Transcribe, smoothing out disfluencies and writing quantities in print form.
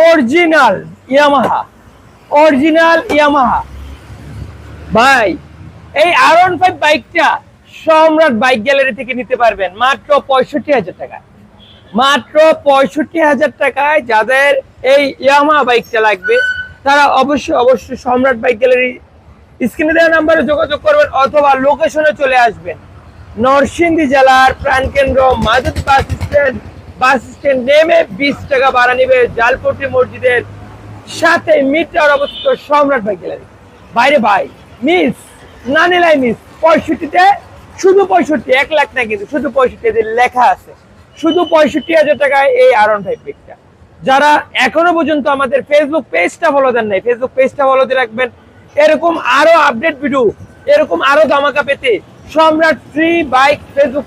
Original Yamaha, original Yamaha ভাই। এই R15 বাইকটা সম্রাট বাইক গ্যালারি থেকে নিতে পারবেন মাত্র 65,000 টাকায়। মাত্র 65,000 টাকায় যাদের এই ইয়ামাহা বাইকটা লাগবে তারা অবশ্যই সম্রাট বাইক গ্যালারি স্ক্রিনে দেওয়া নাম্বারে যোগাযোগ করবেন অথবা লোকেশনে চলে আসবেন। নরসিংদী জেলার প্রাণকেন্দ্র মাধুরী বাস স্ট্যান্ড নেমে 20 টাকা ভাড়া নিবে জালপট্টি মসজিদের সাথে মিটার অবস্থিত সম্রাট বাইক গ্যালারি। বাইরে ভাই মিস না নিলাই মিস। 65-তে শুধু 65, 1 লাখ না কিন্তু শুধু 65 লেখা আছে। শুধু 65,000 টাকায় এই R15 বাইকটা। যারা এখনো পর্যন্ত আমাদের ফেসবুক পেজটা ফলো দেন নাই, ফেসবুক পেজটা ফলো দিয়ে রাখবেন। এরকম আরো আপডেট ভিডিও, এরকম আরো ধামাকা পেতে সম্রাট ফ্রি বাইক ফেসবুক